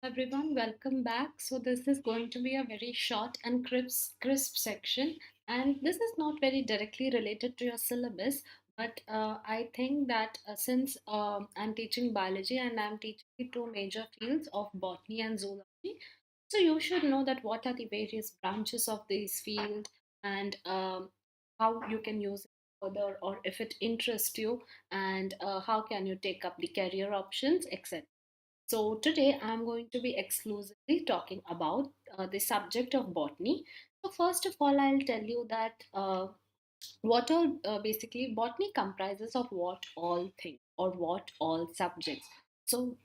Everyone, welcome back. So this is going to be a very short and crisp section, and this is not very directly related to your syllabus, but I think that since I'm teaching biology and I'm teaching the two major fields of botany and zoology, so you should know that what are the various branches of this field and how you can use it further, or if it interests you, and how can you take up the career options, etc. So today I'm going to be exclusively talking about the subject of botany. So first of all, I'll tell you that what all basically botany comprises of what all things or what all subjects. So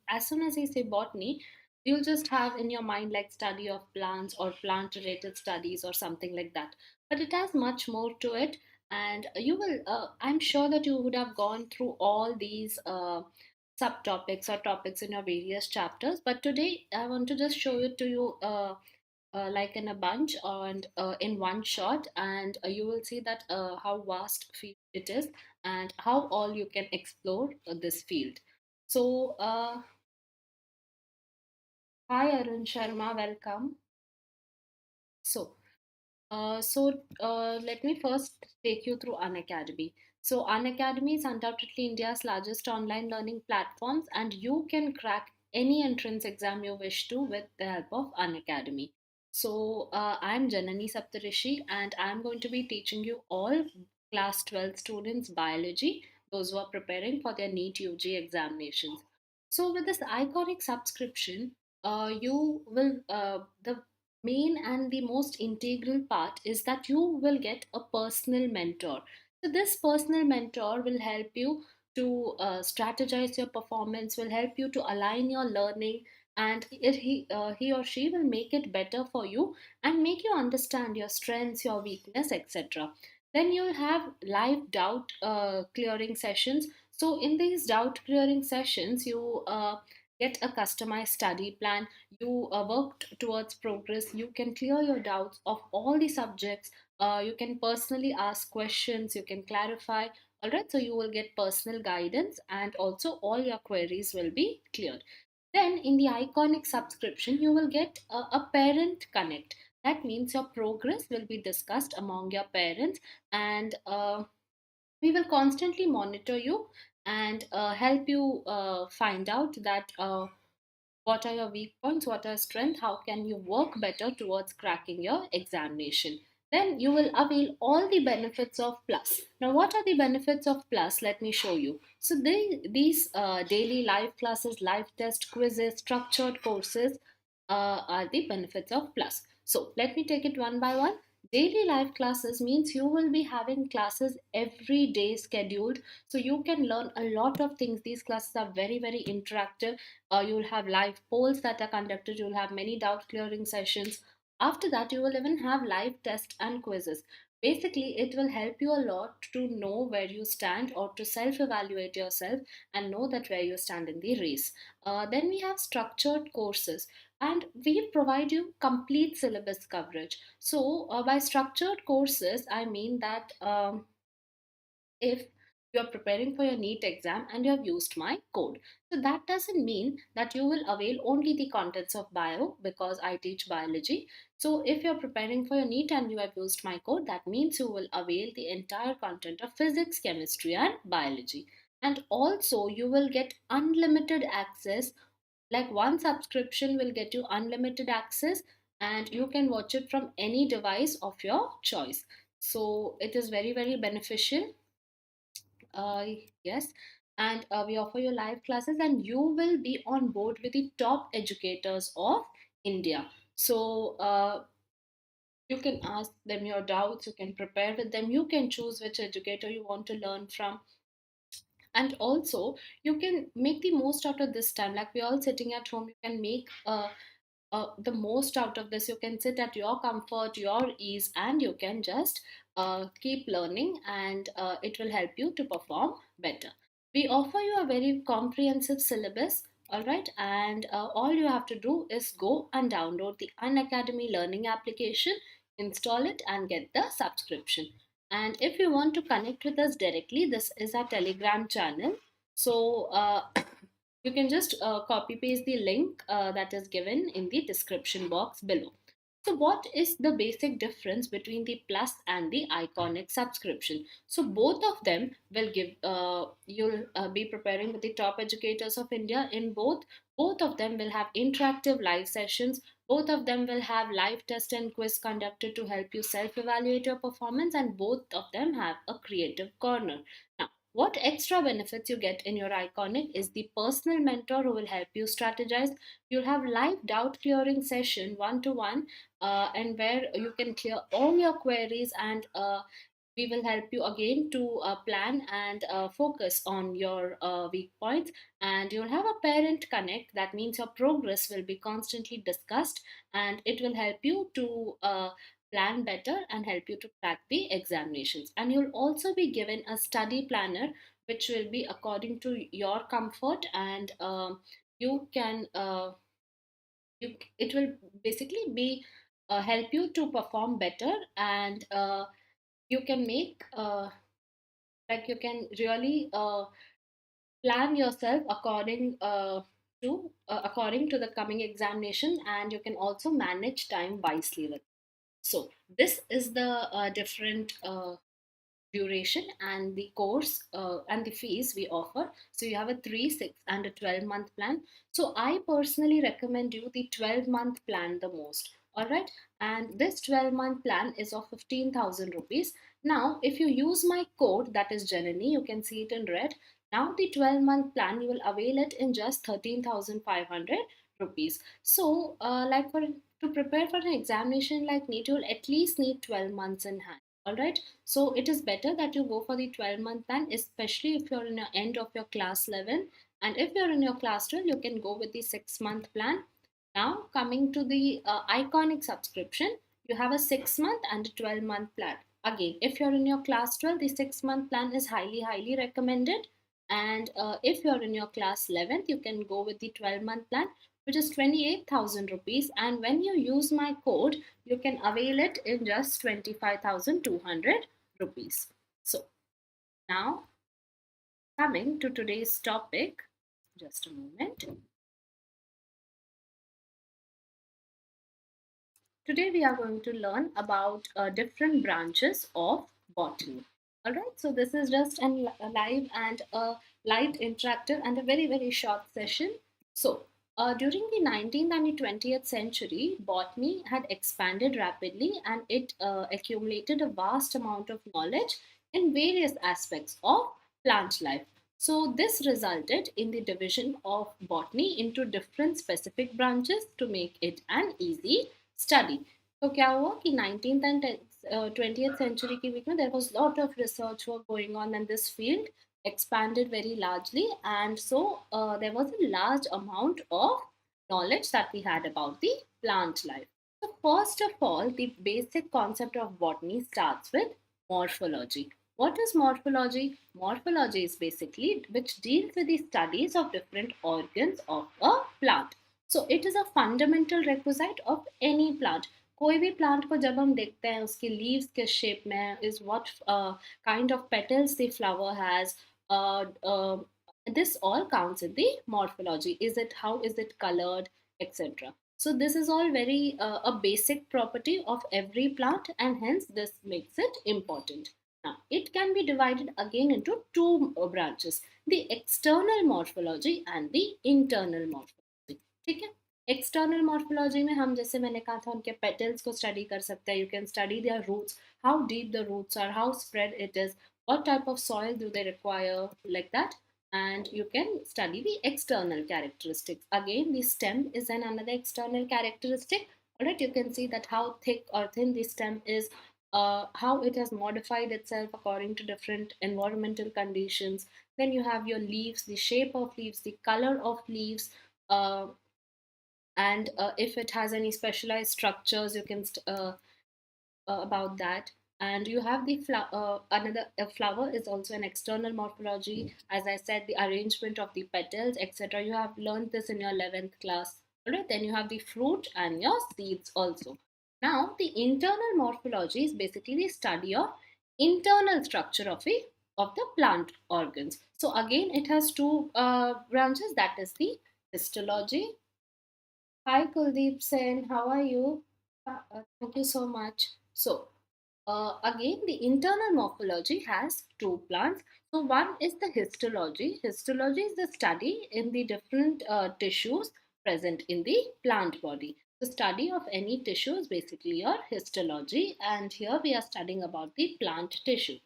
as soon as I say botany, you'll just have in your mind like study of plants or plant related studies or something like that. But it has much more to it, and you will. I'm sure that you would have gone through all these. Subtopics or topics in your various chapters, but today I want to just show it to you like in a bunch and in one shot, and you will see that how vast field it is and how all you can explore this field. So hi Arun Sharma, welcome. So let me first take you through Unacademy. So Unacademy is undoubtedly India's largest online learning platforms, and you can crack any entrance exam you wish to with the help of Unacademy. So I'm Janani Saptharishi, and I'm going to be teaching you all class 12 students biology, those who are preparing for their NEET UG examinations. So with this iconic subscription, you will the main and the most integral part is that you will get a personal mentor. So this personal mentor will help you to strategize your performance, will help you to align your learning, and he or she will make it better for you and make you understand your strengths, your weakness, etc. Then you'll have live doubt clearing sessions. So in these doubt clearing sessions, you get a customized study plan, you work towards progress, you can clear your doubts of all the subjects, you can personally ask questions, you can clarify. All right, so you will get personal guidance and also all your queries will be cleared. Then in the iconic subscription, you will get a parent connect. That means your progress will be discussed among your parents, and we will constantly monitor you and help you find out that what are your weak points, what are strengths, how can you work better towards cracking your examination. Then you will avail all the benefits of plus. Now what are the benefits of plus? Let me show you. So these daily live classes, live test, quizzes, structured courses are the benefits of plus. So let me take it one by one. Daily live classes means you will be having classes every day scheduled, so you can learn a lot of things. These classes are very interactive. You'll have live polls that are conducted, you'll have many doubt clearing sessions. After that, you will even have live tests and quizzes. Basically, it will help you a lot to know where you stand or to self evaluate yourself and know that where you stand in the race. Then we have structured courses, and we provide you complete syllabus coverage. So by structured courses, I mean that if you are preparing for your NEET exam and you have used my code. So that doesn't mean that you will avail only the contents of bio, because I teach biology. So if you're preparing for your NEET and you have used my code, that means you will avail the entire content of physics, chemistry, and biology. And also you will get unlimited access, like one subscription will get you unlimited access, and you can watch it from any device of your choice. So it is very beneficial. uh, yes, and we offer you live classes, and you will be on board with the top educators of India. So you can ask them your doubts, you can prepare with them, you can choose which educator you want to learn from, and also you can make the most out of this time. Like we're all sitting at home, you can make the most out of this. You can sit at your comfort, your ease, and you can just keep learning, and it will help you to perform better. We offer you a very comprehensive syllabus, all right, and all you have to do is go and download the Unacademy learning application, install it, and get the subscription. And if you want to connect with us directly, this is our Telegram channel. So You can just copy paste the link that is given in the description box below. So, what is the basic difference between the Plus and the Iconic subscription? So, both of them will give, you'll be preparing with the top educators of India. In both of them will have interactive live sessions. Both of them will have live test and quiz conducted to help you self evaluate your performance, and both of them have a creative corner. Now, what extra benefits you get in your Iconic is the personal mentor who will help you strategize. You'll have live doubt clearing session one to one, and where you can clear all your queries, and we will help you again to plan and focus on your weak points. And you'll have a parent connect, that means your progress will be constantly discussed, and it will help you to plan better and help you to crack the examinations. And you'll also be given a study planner which will be according to your comfort, and you can it will basically be help you to perform better, and you can make you can really plan yourself according to the coming examination, and you can also manage time wisely with. So this is the different duration and the course and the fees we offer. So you have a 3, 6, and a 12-month plan. So I personally recommend you the 12-month plan the most. All right. And this 12-month plan is of 15,000 rupees. Now, if you use my code, that is Janani, you can see it in red. Now, the 12-month plan, you will avail it in just 13,500 rupees. So, like for to prepare for an examination like NEET, you'll at least need 12 months in hand. All right. So it is better that you go for the 12-month plan, especially if you're in the end of your class 11. And if you're in your class 12, you can go with the 6-month plan. Now, coming to the Iconic subscription, you have a 6-month and a 12-month plan. Again, if you're in your class 12, the 6-month plan is highly, highly recommended. And if you're in your class 11th, you can go with the 12-month plan, which is 28,000 rupees. And when you use my code, you can avail it in just 25,200 rupees. So now coming to today's topic, just a moment. Today we are going to learn about different branches of botany. All right, so this is just a live and a light interactive and a very, very short session. So during the 19th and the 20th century, botany had expanded rapidly, and it accumulated a vast amount of knowledge in various aspects of plant life. So this resulted in the division of botany into different specific branches to make it an easy study. तो क्या हुआ कि 19th and 20th century के बीच में there was lot of research work going on, and this field expanded very largely, and so there was a large amount of knowledge that we had about the plant life. So first of all, the basic concept of botany starts with morphology. What is morphology? Morphology is basically which deals with the studies of different organs of a plant. So it is a fundamental requisite of any plant. कोई भी plant को जब हम देखते हैं उसकी leaves किस shape में है, is what kind of petals the flower has, this all counts in the morphology. Is it, how is it colored, etc. So this is all very a basic property of every plant, and hence this makes it important. Now it can be divided again into two branches, the external morphology and the internal morphology. ठीक है. External morphology में हम, जैसे मैंने कहा था, उनके petals को स्टडी कर सकते हैं. You can study their roots, how deep the roots are, how spread it is, what type of soil do they require, like that. And you can study the external characteristics. Again, the stem is another external characteristic. All right, you can see that how thick or thin the stem is, how it has modified itself according to different environmental conditions. Then you have your leaves, the shape of leaves, the color of leaves, and if it has any specialized structures, you can about that. And you have the another flower is also an external morphology. As I said, the arrangement of the petals, etc. You have learned this in your 11th class. All right, then you have the fruit and your seeds also. Now the internal morphology is basically the study of internal structure of the plant organs. So again, it has two branches. That is the histology. Hi Kuldeep Sen, how are you? Thank you so much. So again, the internal morphology has two plants. So one is the histology. Histology is the study in the different tissues present in the plant body. The study of any tissue is basically your histology, and here we are studying about the plant tissue.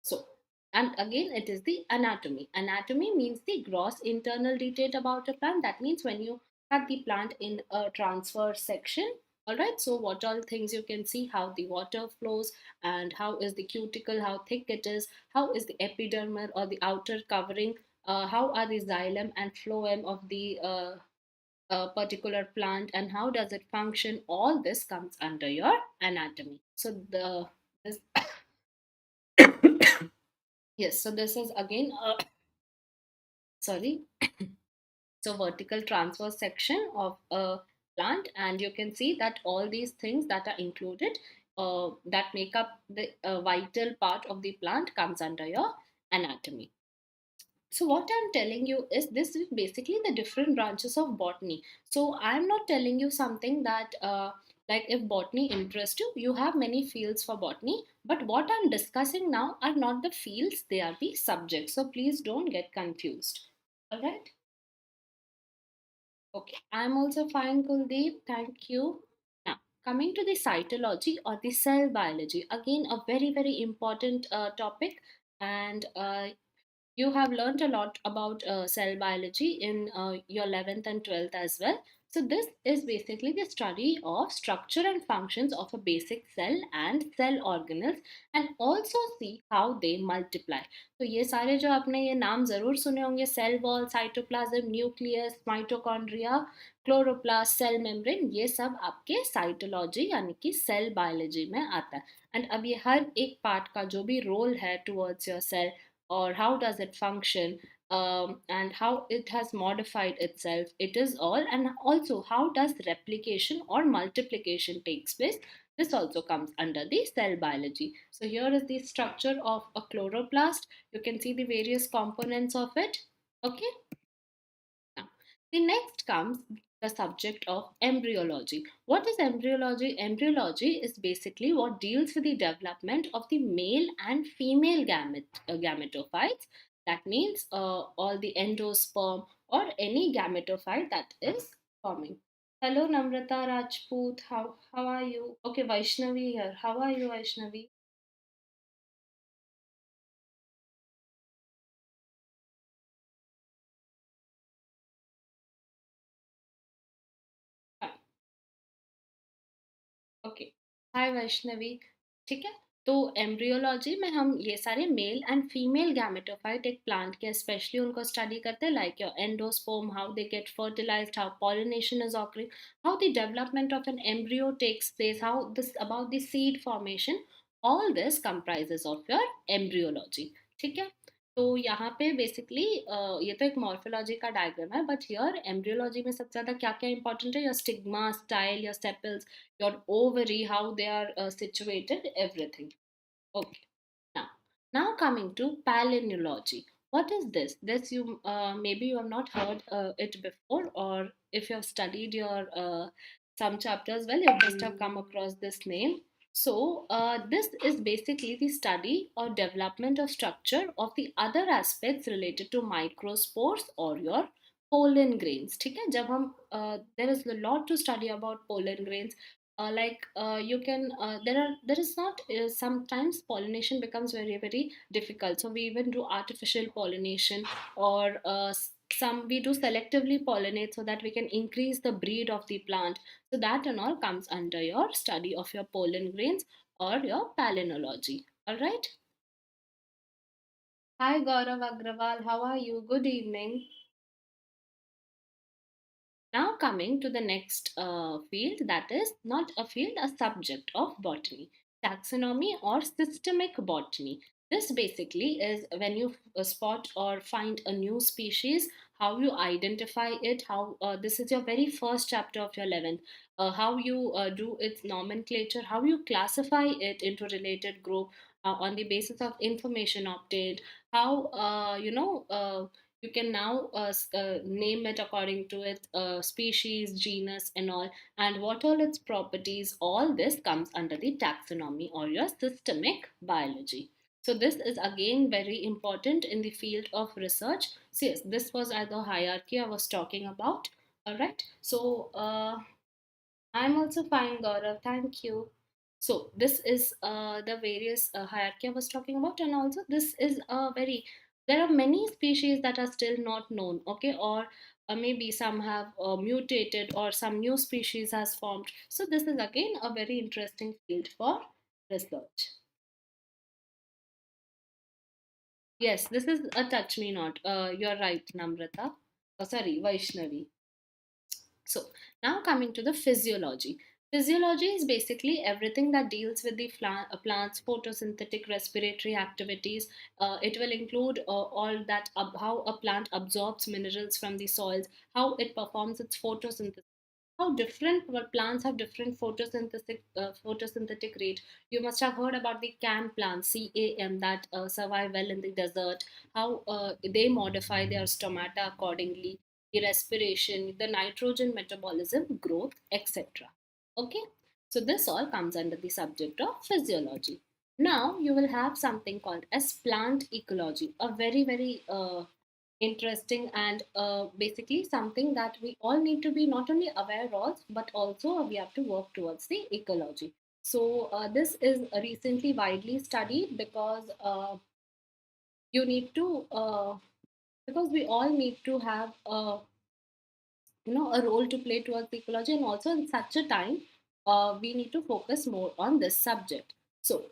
So, and again, it is the anatomy. Anatomy means the gross internal detail about a plant. That means when you have the plant in a transfer section. All right, so what all things you can see, how the water flows, and how is the cuticle, how thick it is, how is the epidermal or the outer covering, how are the xylem and phloem of the particular plant, and how does it function. All this comes under your anatomy. So the this yes, so this is again sorry, so vertical transverse section of a plant, and you can see that all these things that are included that make up the vital part of the plant comes under your anatomy. So what I'm telling you is this is basically the different branches of botany. So I'm not telling you something that like if botany interests you, you have many fields for botany, but what I'm discussing now are not the fields, they are the subjects, so please don't get confused. All right. Okay, I'm also fine, Kuldeep. Thank you. Now, coming to the cytology or the cell biology, again, a very, very important topic. And you have learned a lot about cell biology in your 11th and 12th as well. So this is basically the study of structure and functions of a basic cell and cell organelles, and also see how they multiply. तो ये सारे जो आपने ये नाम ज़रूर सुने होंगे, cell wall, cytoplasm, nucleus, mitochondria, chloroplast, cell membrane, ये सब आपके साइटोलॉजी यानी कि सेल बायोलॉजी में आता है. एंड अब ये हर एक पार्ट का जो भी रोल है towards your cell, or how does it function, and how it has modified itself, it is all, and also how does replication or multiplication takes place, this also comes under the cell biology. So here is the structure of a chloroplast. You can see the various components of it. Okay. Now, the next comes the subject of embryology. What is embryology? Embryology is basically what deals with the development of the male and female gametophytes. That means all the endosperm or any gametophyte that is forming. Hello, Namrata Rajput. How are you? Okay, Vaishnavi here. How are you, Vaishnavi? Okay. Hi Vaishnavi. ठीक है. तो embryology में हम ये सारे male and female gametophyte एक plant के specially उनको स्टडी करते हैं, like your endosperm, how they get fertilised, how pollination is occurring, how the development of an embryo takes place, how this about the seed formation. All this comprises of your embryology. ठीक है. तो यहाँ पे basically ये तो एक morphology का diagram है, बट हियर एम्ब्रियोलॉजी में सबसे ज़्यादा क्या क्या इंपॉर्टेंट है, your stigma, style, your sepals, your ovary, how they are situated, everything. Okay. Now, now coming to palynology. What is this? This you maybe you have not heard it before, or if you have studied your some chapters, well, you must have come across this name. So, this is basically the study or development of structure of the other aspects related to microspores or your pollen grains. ठीक है. जब हम there is a lot to study about pollen grains. You can there is not sometimes pollination becomes very very difficult, so we even do artificial pollination, or some we do selectively pollinate so that we can increase the breed of the plant. So that and all comes under your study of your pollen grains or your palynology. All right. Hi Gaurav Agrawal, how are you? Good evening. Now, coming to the next field, that is not a field, a subject of botany, taxonomy or systemic botany. This basically is when you spot or find a new species, how you identify it, how this is your very first chapter of your 11th, how you do its nomenclature, how you classify it into related group, on the basis of information obtained, how you can now name it according to its species, genus, and all, and what all its properties. All this comes under the taxonomy or your systemic biology. So this is again very important in the field of research. So yes, this was the hierarchy I was talking about. All right. So I'm also fine, Gaurav. Thank you. So this is the various hierarchy I was talking about, and also this is a very. There are many species that are still not known. Okay, or maybe some have mutated, or some new species has formed. So this is again a very interesting field for research. Yes, this is a touch me not. You're right, Namrata. Oh, sorry, Vaishnavi. So now coming to the physiology. Physiology is basically everything that deals with the plant's photosynthetic respiratory activities. It will include all that how a plant absorbs minerals from the soils, how it performs its photosynthesis, how different plants have different photosynthetic rate. You must have heard about the CAM plants, CAM, that survive well in the desert, how they modify their stomata accordingly, the respiration, the nitrogen metabolism, growth, etc. Okay, so this all comes under the subject of physiology. Now you will have something called as plant ecology, a very interesting and basically something that we all need to be not only aware of, but also we have to work towards the ecology. So this is recently widely studied because you need to because we all need to have a role to play towards the ecology, and also in such a time we need to focus more on this subject. So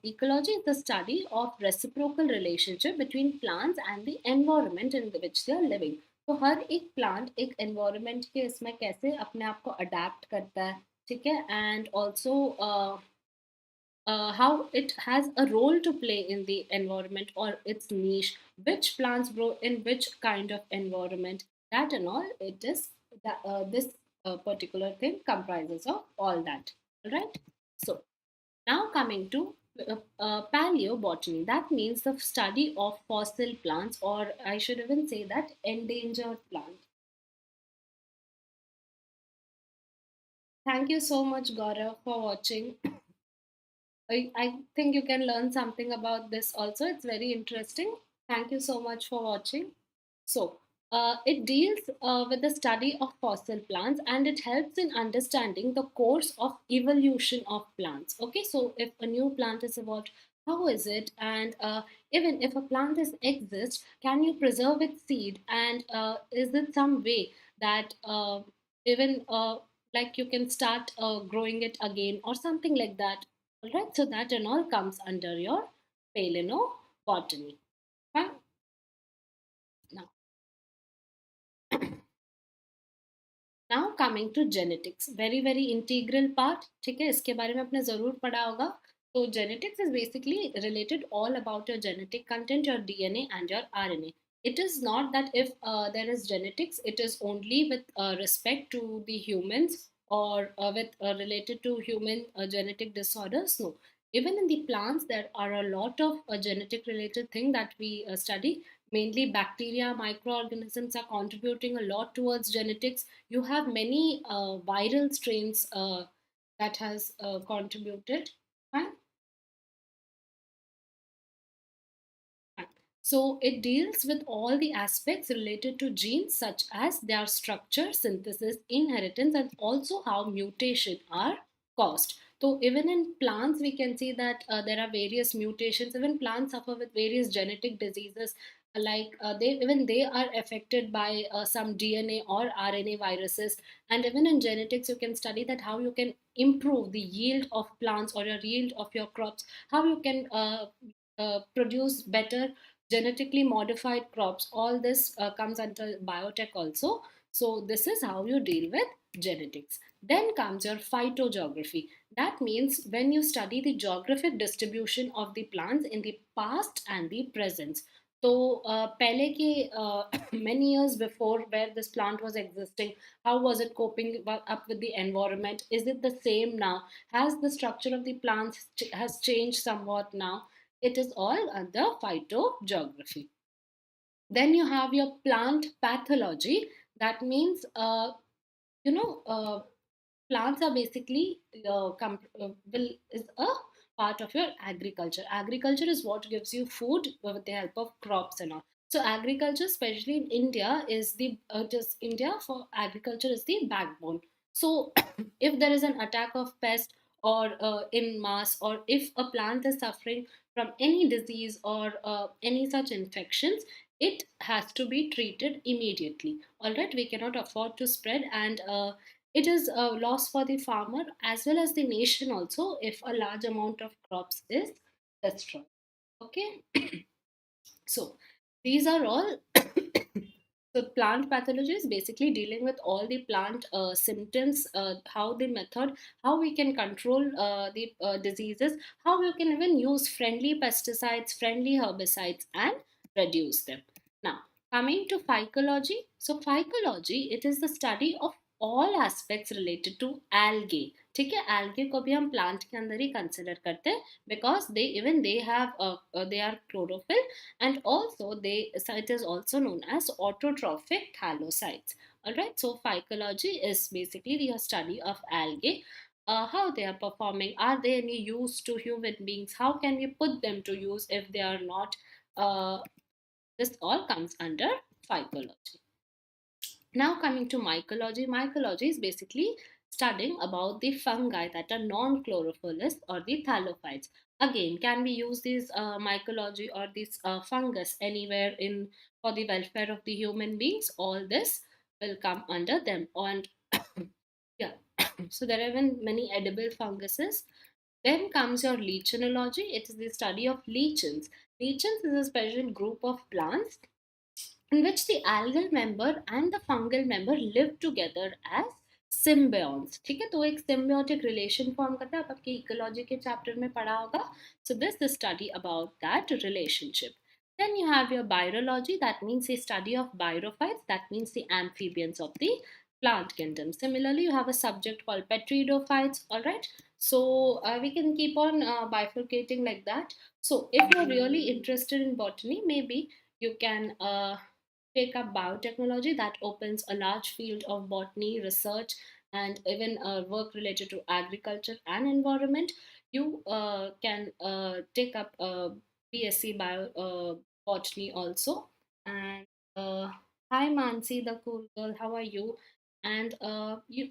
ecology is the study of reciprocal relationship between plants and the environment in which they are living. तो हर एक plant एक environment के इसमें कैसे अपने आप को adapt करता है, ठीक है, and also how it has a role to play in the environment or its niche, which plants grow in which kind of environment, that and all. It is that this particular thing comprises of all that. All right. So now coming to paleobotany, that means the study of fossil plants, or I should even say that endangered plants. Thank you so much, Gaurav, for watching. I think you can learn something about this also. It's very interesting. Thank you so much for watching. So, it deals with the study of fossil plants, and it helps in understanding the course of evolution of plants. Okay, so if a new plant is evolved, how is it? And even if a plant is exists, can you preserve its seed? And is it some way that even like you can start growing it again or something like that? All right, so that and all comes under your paleobotany. Fine. Now, now coming to genetics, very integral part. ठीक है, इसके बारे में आपने ज़रूर पढ़ा होगा. So genetics is basically related all about your genetic content, your DNA and your RNA. It is not that if there is genetics, it is only with respect to the humans, or with related to human genetic disorders. No, even in the plants there are a lot of genetic related thing that we study. Mainly bacteria, microorganisms are contributing a lot towards genetics. You have many viral strains that has contributed. Fine. Fine. So it deals with all the aspects related to genes, such as their structure, synthesis, inheritance, and also how mutation are caused. So even in plants, we can see that there are various mutations. Even plants suffer with various genetic diseases. Like they are affected by some DNA or RNA viruses. And even in genetics, you can study that how you can improve the yield of plants or your yield of your crops, how you can produce better genetically modified crops. All this comes under biotech also. So this is how you deal with genetics. Then comes your phytogeography. That means when you study the geographic distribution of the plants in the past and the present. तो पहले के many years before where this plant was existing, how was it coping up with the environment? Is it the same now? Has the structure of the plants has changed somewhat now? It is all under phytogeography. Then you have your plant pathology. That means you know plants are basically will is a part of your agriculture. Agriculture is what gives you food with the help of crops and all. So agriculture, especially in India, is the just India for agriculture is the backbone. So if there is an attack of pest or in mass, or if a plant is suffering from any disease or any such infections, it has to be treated immediately. All right, we cannot afford to spread, and it is a loss for the farmer as well as the nation also if a large amount of crops is destroyed. Okay, so these are all. So plant pathology is basically dealing with all the plant symptoms, how the method, how we can control the diseases, how we can even use friendly pesticides, friendly herbicides, and reduce them. Now, coming to phycology. So phycology, it is the study of all aspects related to algae. ठीक है, algae को भी हम plant के अंदर ही consider करते हैं, because they have they are chlorophyll, and also they, so it is also known as autotrophic thalocytes. All right, so phycology is basically the study of algae, how they are performing, are they any use to human beings, how can we put them to use if they are not. This all comes under phycology. Now coming to mycology. Mycology is basically studying about the fungi that are non-chlorophyllous or the thallophytes. Again, can we use this mycology or this fungus anywhere in for the welfare of the human beings? All this will come under them. And yeah, so there are even many edible funguses. Then comes your lichenology. It is the study of lichens. Lichens is a special group of plants in which the algal member and the fungal member live together as symbionts. ठीक है, तो एक symbiotic relation form करता है, आप आपके ecology के chapter में पढ़ा होगा. So this is the study about that relationship. Then you have your birology, that means the study of birophytes, that means the amphibians of the plant kingdom. Similarly, you have a subject called petridophytes. All right, so we can keep on bifurcating like that. So if you're really interested in botany, maybe you can take up biotechnology, that opens a large field of botany research and even work related to agriculture and environment. You can take up BSc botany also. And hi Mansi, the cool girl, how are you? And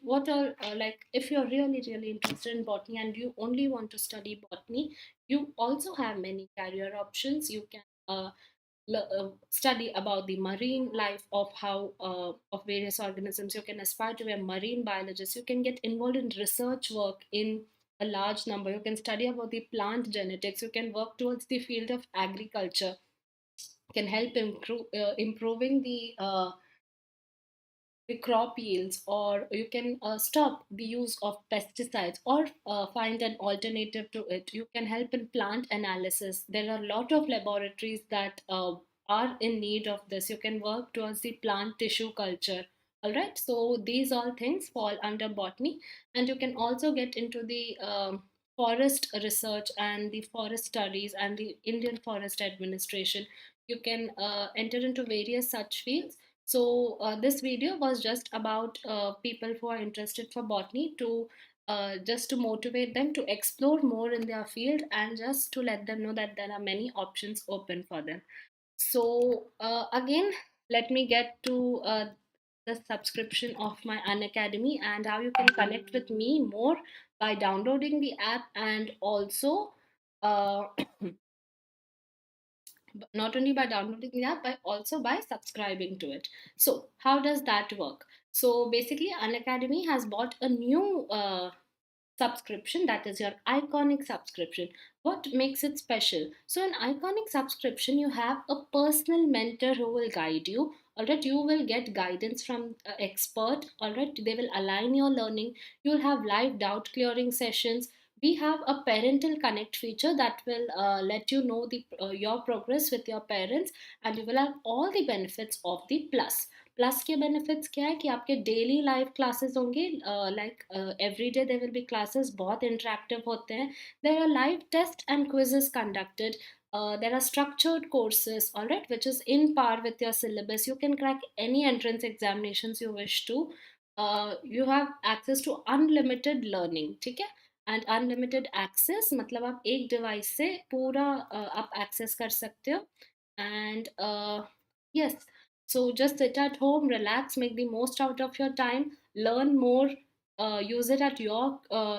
what are like, if you're really interested in botany and you only want to study botany, you also have many career options. You can study about the marine life of how of various organisms. You can aspire to be a marine biologist. You can get involved in research work in a large number. You can study about the plant genetics. You can work towards the field of agriculture. Can help improving the crop yields, or you can stop the use of pesticides, or find an alternative to it. You can help in plant analysis. There are a lot of laboratories that are in need of this. You can work towards the plant tissue culture. All right, so these all things fall under botany. And you can also get into the forest research and the forest studies and the Indian Forest Administration. You can enter into various such fields. So this video was just about people who are interested for botany, to just to motivate them to explore more in their field, and just to let them know that there are many options open for them. So again, let me get to the subscription of my Unacademy, and how you can connect with me more by downloading the app, and also uh, not only by downloading the app but also by subscribing to it. So how does that work? So basically, Unacademy has bought a new subscription, that is your iconic subscription. What makes it special? So in iconic subscription, you have a personal mentor who will guide you. All right, you will get guidance from expert. All right, they will align your learning. You will have live doubt clearing sessions. We have a parental connect feature that will let you know the your progress with your parents, and you will have all the benefits of the plus के benefits क्या है कि आपके daily live classes होंगे, like every day there will be classes, बहुत interactive होते हैं. There are live tests and quizzes conducted. There are structured courses, all right, which is in par with your syllabus. You can crack any entrance examinations you wish to. You have access to unlimited learning, ठीक है. And unlimited access मतलब आप एक device से पूरा आप access कर सकते हो. And yes, so just sit at home, relax, make the most out of your time, learn more, use it at your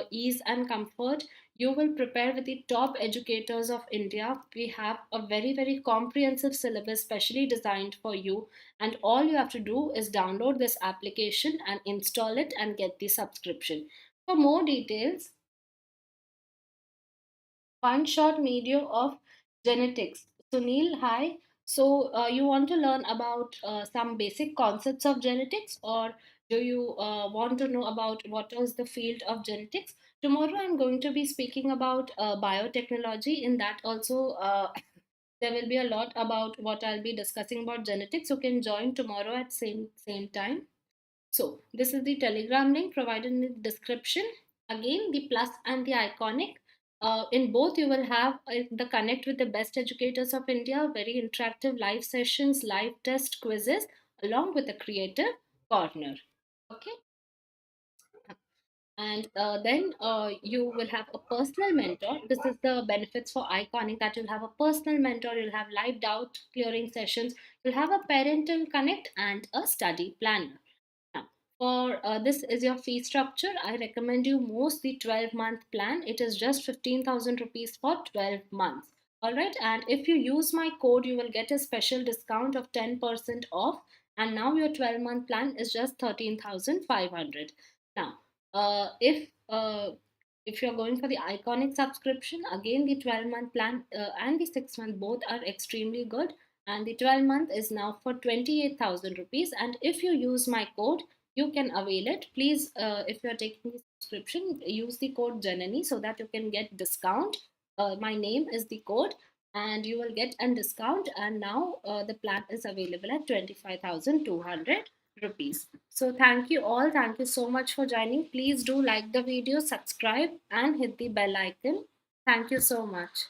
ease and comfort. You will prepare with the top educators of India. We have a very, very comprehensive syllabus specially designed for you, and all you have to do is download this application and install it and get the subscription. For more details, one short video of genetics. Sunil, hi. So, you want to learn about some basic concepts of genetics, or do you want to know about what is the field of genetics? Tomorrow, I'm going to be speaking about biotechnology. In that, also, there will be a lot about what I'll be discussing about genetics. You can join tomorrow at same time. So this is the Telegram link provided in the description. Again, the plus and the iconic. In both, you will have the connect with the best educators of India, very interactive live sessions, live test quizzes, along with a creative corner. Okay, and then you will have a personal mentor. This is the benefits for iconic, that you'll have a personal mentor, you'll have live doubt clearing sessions, you'll have a parental connect and a study planner. Now, for this is your fee structure. I recommend you most the 12-month plan. It is just 15,000 rupees for 12 months. All right. And if you use my code, you will get a special discount of 10% off. And now your 12-month plan is just 13,500. Now, if you're going for the iconic subscription, again the 12-month plan and the 6-month both are extremely good, and the 12 month is now for 28,000 rupees. And if you use my code, you can avail it. Please, if you're taking the subscription, use the code Janani so that you can get discount. My name is the code, and you will get a discount. And now the plan is available at 25,200 rupees. So thank you all. Thank you so much for joining. Please do like the video, subscribe, and hit the bell icon. Thank you so much.